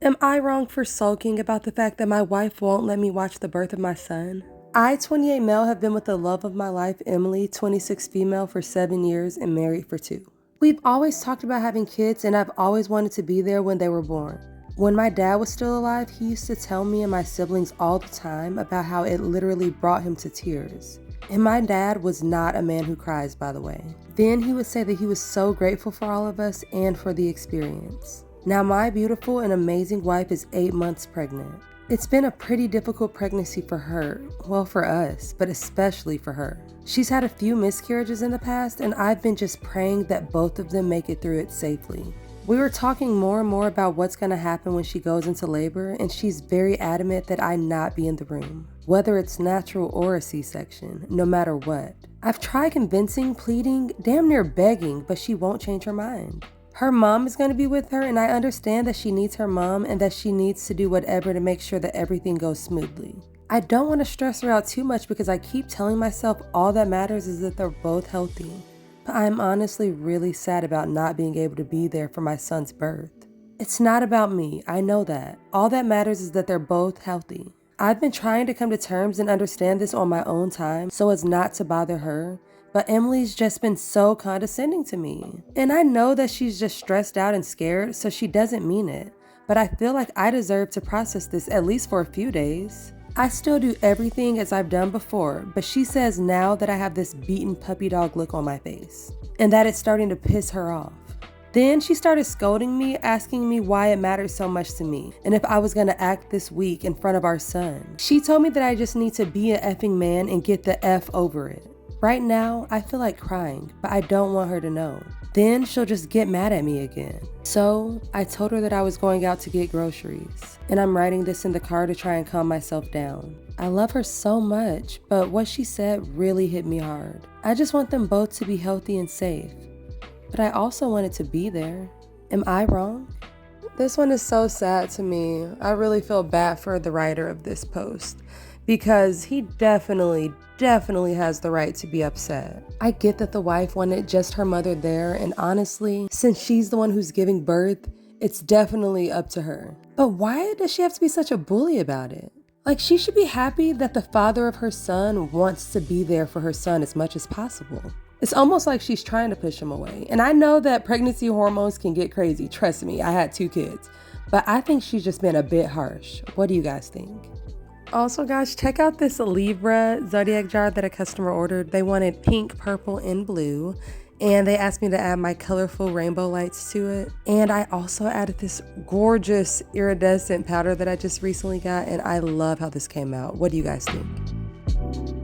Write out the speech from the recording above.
Am I wrong for sulking about the fact that my wife won't let me watch the birth of my son? I, 28 male, have been with the love of my life, Emily, 26 female, for 7 years and married for 2. We've always talked about having kids, and I've always wanted to be there when they were born. When my dad was still alive, he used to tell me and my siblings all the time about how it literally brought him to tears. And my dad was not a man who cries, by the way. Then he would say that he was so grateful for all of us and for the experience. Now my beautiful and amazing wife is 8 months pregnant. It's been a pretty difficult pregnancy for her, well, for us, but especially for her. She's had a few miscarriages in the past, and I've been just praying that both of them make it through it safely. We were talking more and more about what's going to happen when she goes into labor, and she's very adamant that I not be in the room, whether it's natural or a C-section, no matter what. I've tried convincing, pleading, damn near begging, but she won't change her mind. Her mom is going to be with her, and I understand that she needs her mom and that she needs to do whatever to make sure that everything goes smoothly. I don't want to stress her out too much because I keep telling myself all that matters is that they're both healthy. But I'm honestly really sad about not being able to be there for my son's birth. It's not about me, I know that. All that matters is that they're both healthy. I've been trying to come to terms and understand this on my own time so as not to bother her. But Emily's just been so condescending to me. And I know that she's just stressed out and scared, so she doesn't mean it. But I feel like I deserve to process this at least for a few days. I still do everything as I've done before, but she says now that I have this beaten puppy dog look on my face, and that it's starting to piss her off. Then she started scolding me, asking me why it matters so much to me, and if I was gonna act this week in front of our son. She told me that I just need to be an effing man and get the F over it. Right now, I feel like crying, but I don't want her to know. Then she'll just get mad at me again. So I told her that I was going out to get groceries, and I'm writing this in the car to try and calm myself down. I love her so much, but what she said really hit me hard. I just want them both to be healthy and safe, but I also wanted to be there. Am I wrong? This one is so sad to me. I really feel bad for the writer of this post because he definitely has the right to be upset. I get that the wife wanted just her mother there, and honestly, since she's the one who's giving birth, it's definitely up to her. But why does she have to be such a bully about it? Like, she should be happy that the father of her son wants to be there for her son as much as possible. It's almost like she's trying to push him away. And I know that pregnancy hormones can get crazy. Trust me, I had 2 kids. But I think she's just been a bit harsh. What do you guys think? Also, guys, check out this Libra Zodiac jar that a customer ordered. They wanted pink, purple, and blue. And they asked me to add my colorful rainbow lights to it. And I also added this gorgeous iridescent powder that I just recently got. And I love how this came out. What do you guys think?